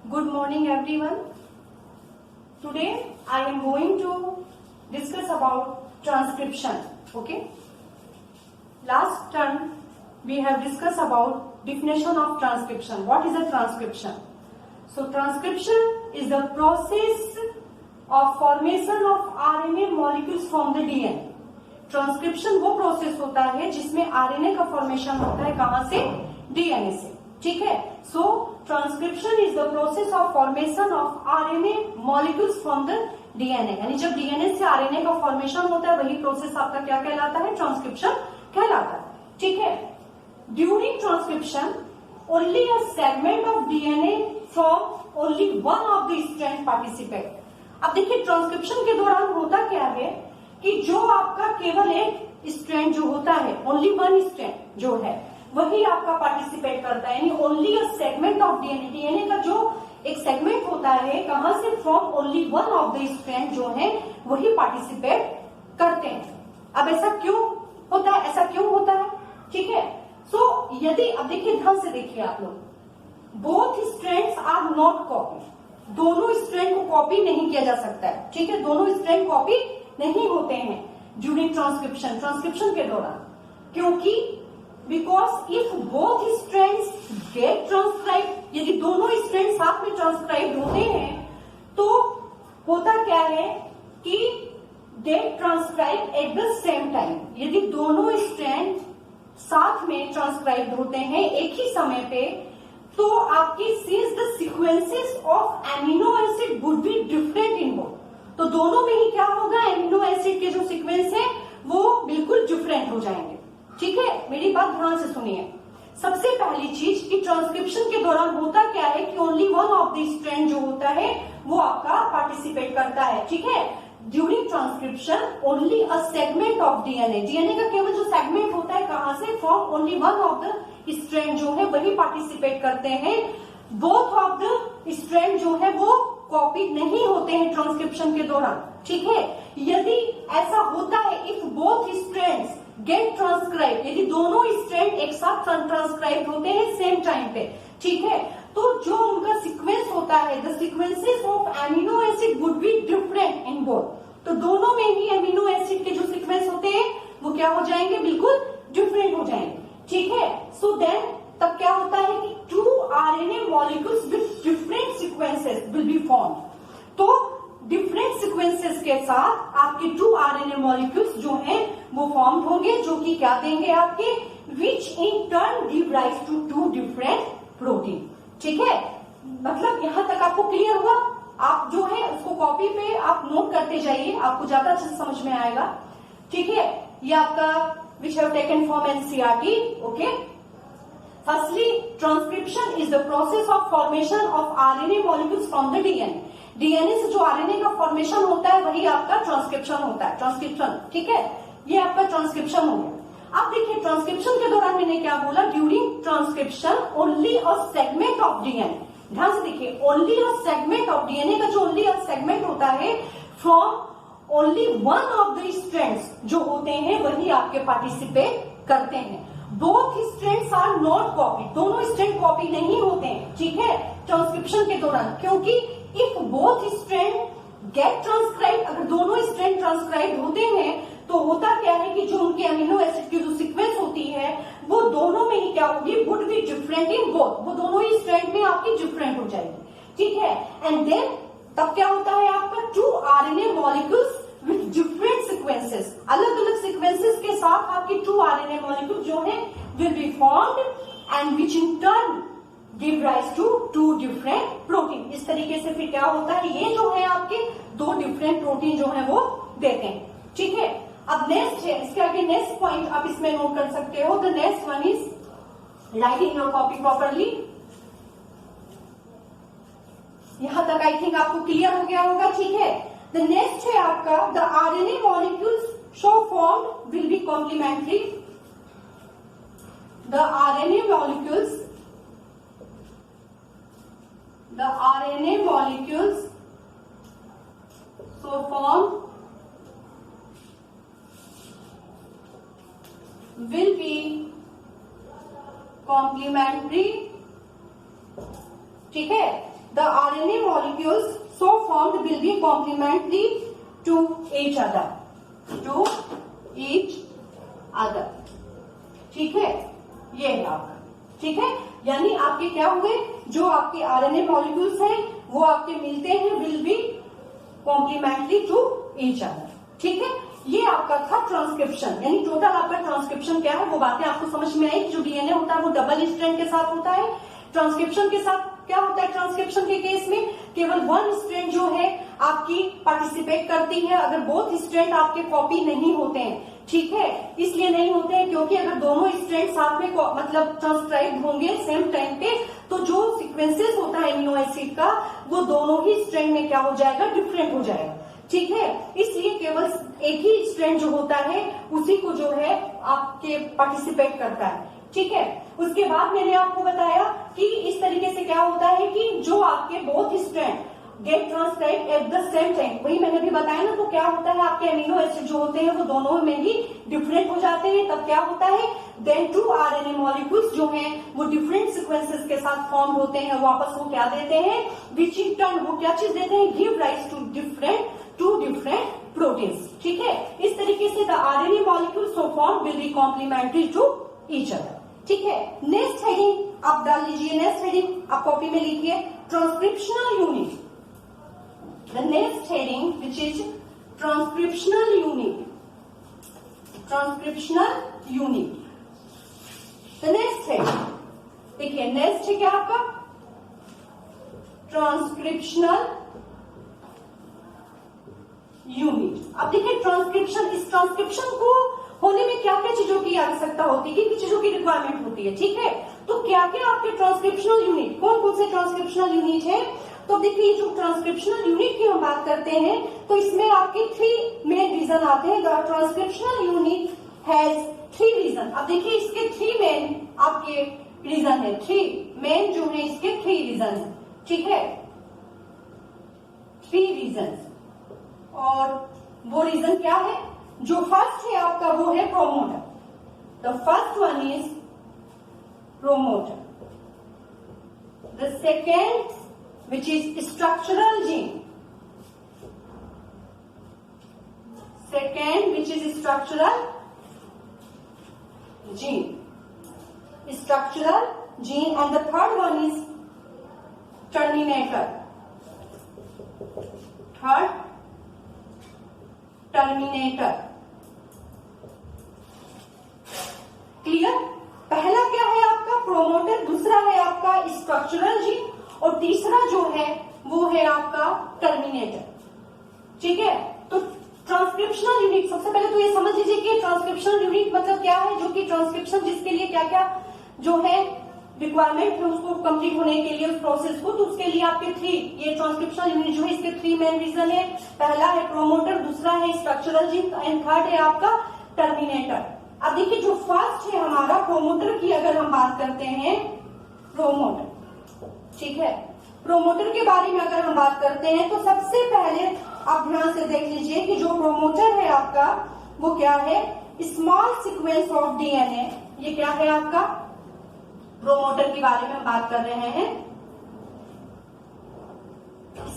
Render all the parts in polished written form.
Good morning everyone. Today I am going to discuss about transcription. Okay. Last term we have discussed about definition of transcription. What is a transcription? So transcription is the process of formation of RNA molecules from the DNA. Transcription वो process होता है जिसमें RNA का formation होता है कहां से? DNA से. ठीक है. So transcription is the process of formation of RNA molecules from the DNA. यानी जब डीएनए से आरएनए का फॉर्मेशन होता है वही प्रोसेस आपका क्या कहलाता है? ट्रांसक्रिप्शन कहलाता है. ठीक है. During transcription only a segment of DNA from only one of the strand participate. अब देखिए ट्रांसक्रिप्शन के दौरान होता क्या है कि जो आपका केवल एक स्ट्रैंड जो होता है, ओनली वन स्ट्रैंड जो है वही आपका पार्टिसिपेट करता है. यानी only a segment of DNA. DNA का जो एक सेगमेंट होता है कहां से? From only one of the strand जो है वही पार्टिसिपेट करते हैं. अब ऐसा क्यों होता है? ऐसा क्यों होता है? ठीक है. सो यदि अब देखिए ध्यान से देखिए आप लोग, both strands are not copy. दोनों स्ट्रैंड को कॉपी नहीं किया जा सकता है. ठीक है. दोनों स्ट्रैंड कॉपी नहीं होते हैं ड्यूरिंग ट्रांसक्रिप्शन. ट्रांसक्रिप्शन के दौरान क्योंकि because if both strands get transcribe, यदि दोनों स्ट्रैंड साथ में ट्रांसक्राइब होते हैं तो होता क्या है कि get transcribe at the same time. यदि दोनों स्ट्रैंड साथ में ट्रांसक्राइब होते हैं एक ही समय पे तो आपकी since the sequences of amino acid would be different in both. तो दोनों में ही क्या होगा? एमिनो एसिड के जो सीक्वेंस है वो बिल्कुल डिफरेंट हो जाएंगे. ठीक है. मेरी बात ध्यान से सुनिए. सबसे पहली चीज कि ट्रांसक्रिप्शन के दौरान होता क्या है कि only one of the strand जो होता है वो आपका पार्टिसिपेट करता है. ठीक है. During transcription only a segment of DNA. DNA का केवल जो सेगमेंट होता है कहां से? From only one of the strand जो है वही पार्टिसिपेट करते हैं. बोथ ऑफ द स्ट्रैंड जो है वो कॉपी नहीं होते हैं ट्रांसक्रिप्शन के दौरान. ठीक है. यदि ऐसा होता है, if both strands get transcribe, यदि दोनों स्ट्रैंड एक साथ ट्रांसक्राइब होते हैं सेम टाइम पे, ठीक है, तो जो उनका सीक्वेंस होता है, the sequences of amino acid would be different in both. तो दोनों में ही एमिनो एसिड के जो सीक्वेंस होते हैं वो क्या हो जाएंगे? बिल्कुल डिफरेंट हो जाएंगे. ठीक है. सो देन तब क्या होता है कि two RNA molecules with different sequences will be form. तो डिफरेंट सीक्वेंसेस के साथ आपके टू आरएनए मॉलिक्यूल्स जो हैं वो फॉर्म होंगे जो कि क्या देंगे आपके? Which in turn give rise to two different protein. ठीक है. मतलब यहां तक आपको क्लियर हुआ? आप जो है उसको कॉपी पे आप नोट करते जाइए, आपको ज्यादा अच्छे से समझ में आएगा. ठीक है. ये आपका which have taken from NCERT. Okay. Firstly, transcription is the process of formation of RNA molecules from the DNA. DNA से जो RNA का फॉर्मेशन होता है वही आपका ट्रांसक्रिप्शन होता है. ट्रांसक्रिप्शन. ठीक है. ये आपका ट्रांसक्रिप्शन हो गया. अब देखिए ट्रांसक्रिप्शन के दौरान मैंने क्या बोला? During transcription only a segment of DNA. ध्यान से देखिए, only a segment of DNA का जो ओनली अ सेगमेंट होता है from only one of the strands जो होते हैं वही आपके पार्टिसिपेट करते हैं. Both strands are not copy. दोनों स्ट्रैंड कॉपी नहीं होते हैं. ठीक है. ट्रांसक्रिप्शन के दौरान क्योंकि if both strand get transcribe, अगर दोनों स्ट्रैंड ट्रांसक्राइब होते हैं तो होता क्या है कि जो उनके अमीनो एसिड की जो सीक्वेंस होती है वो दोनों में ही क्या होगी? Would be different in both. वो दोनों ही स्ट्रैंड में आपकी डिफरेंट हो जाएगी. ठीक है. एंड देन तब क्या होता है आपका? Two RNA molecules with different sequences. अलग अलग सीक्वेंसेस के साथ आपकी टू आरएनए मॉलिक्यूल जो है will be formed and which in turn give rise to two different protein. इस तरीके से फिर क्या होता है? ये जो है आपके दो डिफरेंट प्रोटीन जो है वो देते हैं. ठीक है. अब नेक्स्ट है, इसके आगे नेक्स्ट पॉइंट आप इसमें नोट कर सकते हो. The next one is right in your copy properly. यहां तक आई थिंक आपको क्लियर हो गया होगा. ठीक है. द नेक्स्ट है आपका the RNA molecules so formed will be complementary. The RNA molecules so formed will be complementary. ठीक है. the RNA molecules so formed will be complementary to each other, to each other. ठीक है, ये है आपका. ठीक है, यानी आपके क्या हुए, जो आपके आरएनए मॉलिक्यूल्स हैं वो आपके मिलते हैं, will be complementary to each other. ठीक है, ये आपका था ट्रांसक्रिप्शन. यानी टोटल आपका ट्रांसक्रिप्शन क्या है वो बातें आपको समझ में आई कि जो डीएनए होता है वो डबल स्ट्रैंड के साथ होता है. ट्रांसक्रिप्शन के साथ क्या होता है, ट्रांसक्रिप्शन के केस में केवल वन स्ट्रैंड जो है आपकी पार्टिसिपेट करती है, अगर बोथ स्ट्रैंड आपके कॉपी नहीं होते हैं. ठीक है, इसलिए नहीं होते हैं क्योंकि अगर दोनों स्ट्रैंड साथ में मतलब ट्रांसक्राइब होंगे सेम टाइम पे, तो जो सीक्वेंसेस होता है एमिनो एसिड का वो दोनों ही स्ट्रैंड में क्या हो जाएगा, डिफरेंट हो जाएगा. ठीक है, इसलिए केवल एक ही स्ट्रैंड जो होता है उसी को जो है आपके पार्टिसिपेट करता है. ठीक है, उसके बाद मैंने आपको बताया कि इस तरीके से क्या होता है कि जो आपके both strand get transcribe at the same time, वही मैंने भी बताया ना, तो क्या होता है आपके अमीनो एसिड जो होते हैं वो दोनों में ही डिफरेंट हो जाते हैं. तब क्या होता है, देन टू आरएनए मॉलिक्यूल्स जो हैं वो डिफरेंट सीक्वेंसेस के साथ फॉर्म होते हैं, वापस वो क्या देते हैं, विच इन टर्न वो क्या चीज देते हैं, give rise to different proteins. ठीक है, इस तरीके से the RNA molecules so form will be complementary to each other. ठीक है, नेक्स्ट हेडिंग आप डाल लीजिए, नेक्स्ट हेडिंग आप कॉपी में लिखिए, transcriptional unit. The next heading, which is transcriptional unit. Transcriptional unit. The next heading, देखिए नेक्स्ट है क्या आपका, ट्रांसक्रिप्शनल यूनिट. अब देखिए ट्रांसक्रिप्शन, इस ट्रांसक्रिप्शन को होने में क्या क्या चीजों की आवश्यकता होती है, किन चीजों की रिक्वायरमेंट होती है. ठीक है, तो क्या क्या आपके ट्रांसक्रिप्शनल यूनिट, कौन कौन से ट्रांसक्रिप्शनल यूनिट है. तो देखिए जो ट्रांसक्रिप्शनल यूनिट की हम बात करते हैं तो इसमें आपके 3 मेन रीजन आते हैं. The transcriptional unit has 3 region. अब देखिए इसके 3 मेन आपके रीजन है, 3 मेन जो है इसके 3 रीजन है. ठीक है, 3 रीजन. और वो रीजन क्या है, जो फर्स्ट है आपका वो है promoter. The first one is promoter. The second which is structural gene. Second, which is structural gene. Structural gene, and the third one is terminator. Third, terminator. Clear. पहला क्या है आपका प्रोमोटर, दूसरा है आपका स्ट्रक्चरल जीन, और तीसरा जो है वो है आपका टर्मिनेटर. ठीक है, तो ट्रांसक्रिप्शनल यूनिट सबसे पहले तो ये समझ लीजिए कि ट्रांसक्रिप्शनल यूनिट मतलब क्या है, जो कि ट्रांसक्रिप्शन जिसके लिए क्या क्या जो है रिक्वायरमेंट है उसको कंप्लीट होने के लिए उस प्रोसेस को, तो उसके लिए आपके 3 ये ट्रांसक्रिप्शनल यूनिट जो है इसके 3 मेन रीजन है. पहला है प्रोमोटर, दूसरा है स्ट्रक्चरल जीन, एंड थर्ड है आपका टर्मिनेटर. अब देखिए जो फर्स्ट है हमारा प्रोमोटर की अगर हम बात करते हैं, प्रोमोटर. ठीक है, प्रोमोटर के बारे में अगर हम बात करते हैं तो सबसे पहले आप ध्यान से देख लीजिए कि जो प्रोमोटर है आपका वो क्या है, स्मॉल सीक्वेंस ऑफ डीएनए. ये क्या है आपका, प्रोमोटर के बारे में हम बात कर रहे हैं.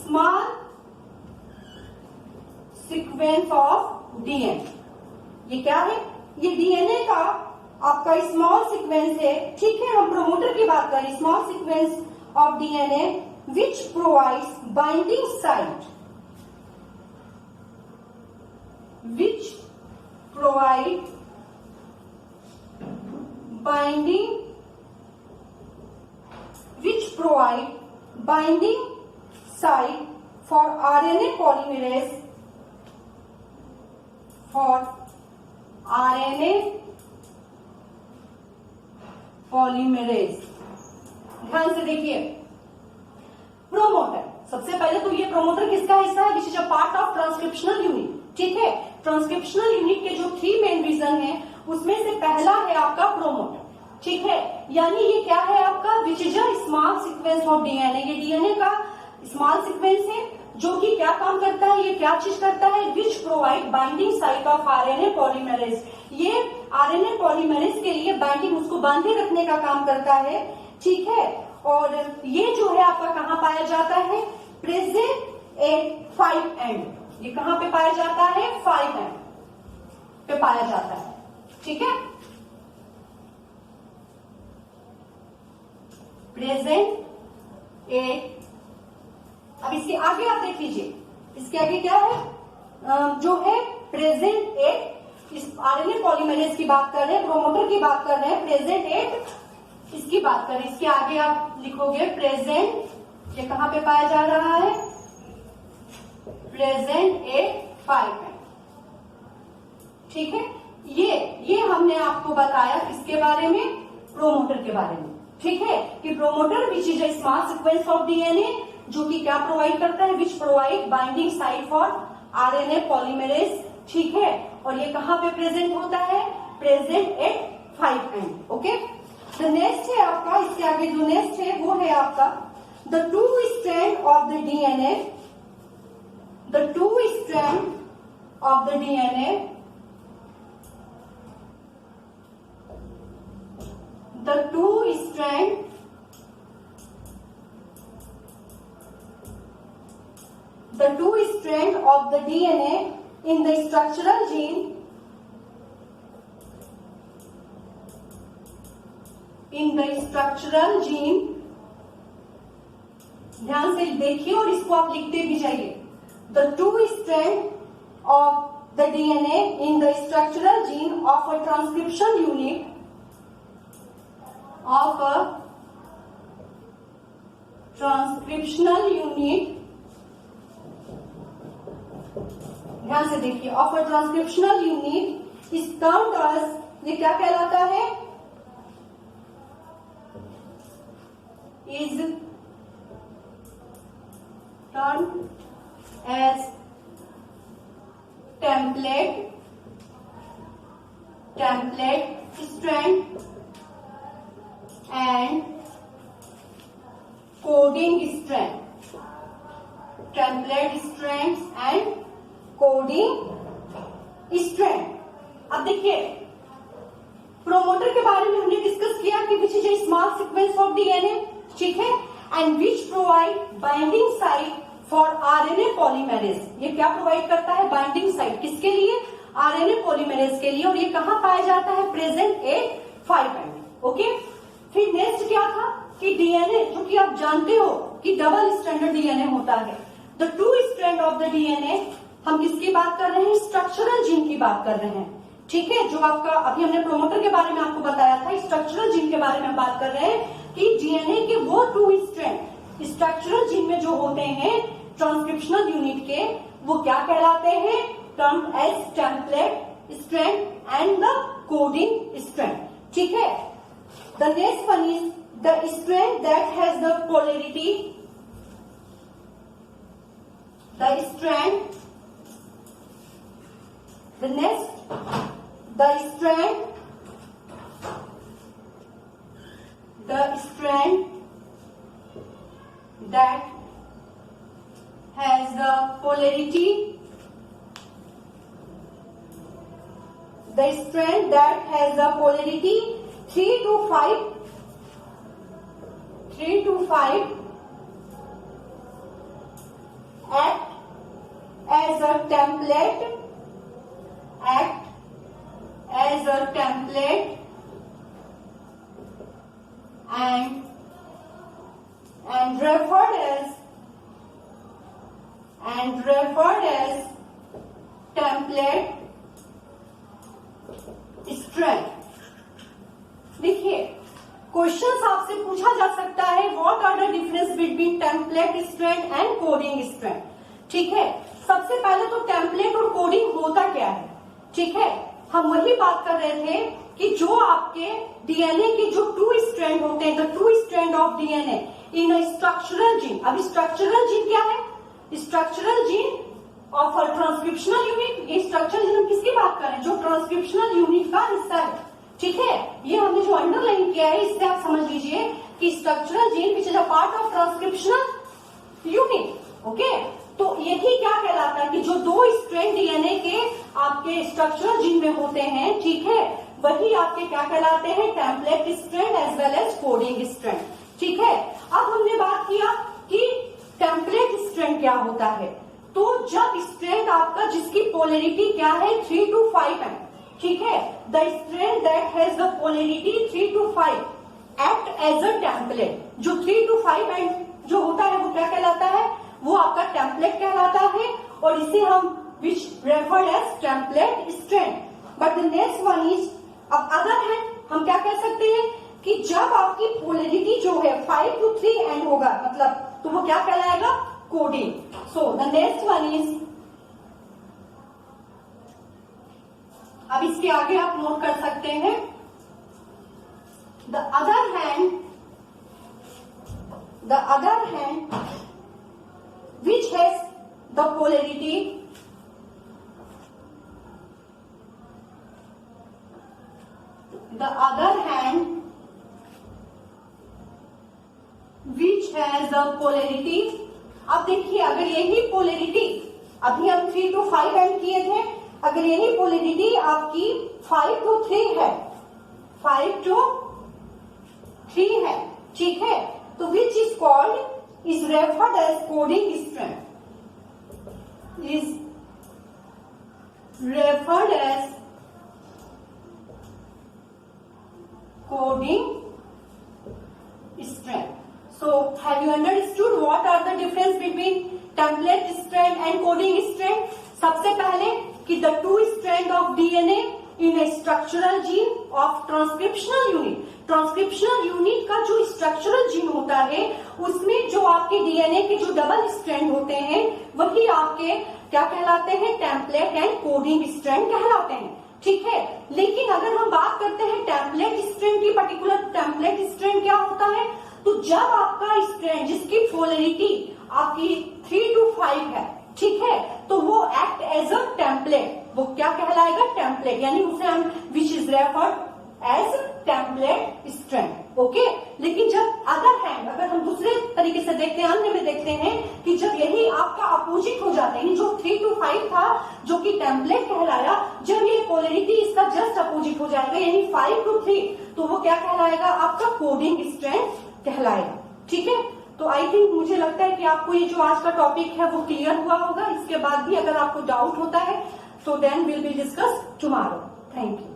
स्मॉल सीक्वेंस ऑफ डीएनए, ये क्या है, ये डीएनए का आपका स्मॉल सीक्वेंस है. ठीक है, हम प्रोमोटर की बात करें, small sequence of DNA which provides binding site, which provide binding site for RNA polymerase, ध्यान से देखिए. प्रोमोटर सबसे पहले तो ये प्रोमोटर किसका हिस्सा है, which is a part of transcriptional unit. ठीक है, ट्रांसक्रिप्शनल यूनिट के जो 3 मेन रीजन है उसमें से पहला है आपका प्रोमोटर. ठीक है, यानी ये क्या है आपका, which is a small sequence of DNA. ये डीएनए का स्मॉल सीक्वेंस है जो कि क्या काम करता है, ये क्या चीज करता है, which provide binding site of RNA polymerase. ये आरएनए पॉलीमरेज के लिए बाइंडिंग, उसको बांधे रखने का काम करता है. ठीक है, और ये जो है आपका कहाँ पाया जाता है, प्रेजेंट एट 5 एंड। ये कहाँ पे पाया जाता है, 5 एंड पे पाया जाता है। ठीक है, प्रेजेंट एट। अब इसके आगे आप देख लीजिए, इसके आगे क्या है, जो है प्रेजेंट एट, इस आरएनए पॉलीमरेज की बात कर रहे हैं, प्रोमोटर की बात कर रहे हैं, प्रेजेंट एट इसकी बात कर रहे हैं। इसके आगे आप लिखोगे प्रेजेंट, ये कहां पे पाया जा रहा है, प्रेजेंट एट 5 एंड। ठीक है, ये हमने आपको बताया किसके बारे में, प्रोमोटर के बारे में। ठीक है, कि promoter which is a small sequence of DNA, जो कि क्या प्रोवाइड करता है, which provide binding site for RNA polymerase. ठीक है, और ये कहां पे प्रेजेंट होता है, present at 5 and. Okay, the next है आपका, इसके आगे जो नेक्स्ट है वो है आपका the 2 strand of the DNA, the 2 strand of the DNA, the 2 strand of the DNA in the structural gene, ध्यान से देखिए और इसको आप लिखते भी जाइए। The 2 strand of the DNA in the structural gene of a transcription unit of a transcriptional unit, ध्यान से देखिए, of a transcriptional unit is termed as, ये क्या कहलाता है, is termed as template strand and coding strand, template strands and coding strand। अब देखिए, promoter के बारे में हमने डिस्कस किया कि which is a small sequence of DNA. ठीक है, and which provide binding site for RNA polymerase. ये क्या प्रोवाइड करता है, बाइंडिंग साइट, किसके लिए, आरएनए पॉलीमरेज के लिए। और ये कहां पाया जाता है, प्रेजेंट एट 5 एंड। ओके, फिर नेक्स्ट क्या था कि डीएनए, जो कि आप जानते हो कि डबल स्ट्रैंडेड डीएनए होता है। The 2 strand of the DNA, हम किसकी बात कर रहे हैं, स्ट्रक्चरल जीन की बात कर रहे हैं। ठीक है, जो आपका अभी हमने प्रोमोटर के बारे में आपको बताया था, स्ट्रक्चरल जीन के बारे में हम बात कर रहे हैं कि डीएनए के वो 2 स्ट्रैंड स्ट्रक्चरल जीन में जो होते हैं ट्रांसक्रिप्शनल यूनिट के, वो क्या कहलाते हैं, termed as template strand and the coding strand. ठीक है, the next one is the strand that has the polarity, the strand, the next, the strand that has the polarity, the strand that has the polarity 3 to 5 act as a template and referred as template strand। देखिए, questions आपसे पूछा जा सकता है, what are the difference between template strand and coding strand. ठीक है, सबसे पहले तो टेम्पलेट और कोडिंग होता क्या है। ठीक है, हम वही बात कर रहे थे कि जो आपके डीएनए के जो 2 स्ट्रैंड होते हैं, the 2 strand of DNA in a structural gene. अब स्ट्रक्चरल जीन क्या है, structural gene of a transcriptional unit. ये स्ट्रक्चरल जीन हम किसकी बात कर रहे हैं, जो ट्रांसक्रिप्शनल यूनिट का हिस्सा है। ठीक है, ये हमने जो अंडरलाइन किया है, इससे आप समझ लीजिए कि structural gene which is a part of transcriptional unit. Okay, तो यही क्या कहलाता है कि जो 2 स्ट्रैंड डीएनए के आपके स्ट्रक्चरल जीन में होते हैं, ठीक है, वही आपके क्या कहलाते हैं, template strand as well as coding strand. ठीक है, अब हमने बात किया कि टेम्पलेट स्ट्रेंड क्या होता है। तो जब स्ट्रेंड आपका जिसकी पोलैरिटी क्या है 3 to 5 है, ठीक है, the strand that has the polarity 3 to 5 act as a template. जो 3 to 5 एंड जो होता है वो क्या कहलाता है, वो आपका टेम्पलेट कहलाता है, और इसे हम which referred as template strand. But the next one is, अब अदर हैंड हम क्या कह सकते हैं कि जब आपकी पोलैरिटी जो है 5 to 3 एंड होगा, मतलब तो वो क्या कहलाएगा, coding. So the next one is, अब इसके आगे आप नोट कर सकते हैं, the other hand which has the polarity which has the polarity। अब देखिए, अगर यही पोलैरिटी, अभी हम 3 to 5 एंड किए थे, अगर यही पोलैरिटी आपकी 5 to 3 है, 5 to 3 है, ठीक है, तो which is called is referred as coding strand, is referred as coding strand। So have you understood what are the difference between template strand and coding strand? सबसे पहले कि the two strand of DNA in a structural gene of transcriptional unit। Transcriptional unit का जो structural gene होता है उसमें जो आपके डीएनए के जो डबल स्ट्रैंड होते हैं वही आपके क्या कहलाते हैं, टेम्पलेट एंड कोडिंग स्ट्रैंड कहलाते हैं, ठीक है। लेकिन अगर हम बात करते हैं टेम्पलेट स्ट्रैंड की, पर्टिकुलर टेम्पलेट स्ट्रैंड क्या होता है, तो जब आपका स्ट्रैंड जिसकी पोलैरिटी आपकी 3 to 5 है, ठीक है, तो वो एक्ट एज अ टेम्पलेट, वो क्या कहलाएगा, टेम्पलेट, यानी उसे हम which is referred as template strand, okay. लेकिन जब अदर हैंड, अगर हम दूसरे तरीके से देखते हैं, अन्य में देखते हैं कि जब यही आपका अपोजिट हो जाता है, जो 3 to 5 था जो कि टेम्पलेट कहलाया, जब ये पोलैरिटी इसका जस्ट अपोजिट हो जाएगा, यानी 5 to 3, तो वो क्या कहलाएगा, आपका कोडिंग स्ट्रैंड कहलाएगा, ठीक है। तो आई थिंक, मुझे लगता है कि आपको ये जो आज का टॉपिक है वो क्लियर हुआ होगा। इसके बाद भी अगर आपको डाउट होता है तो then will be discuss tomorrow. Thank you.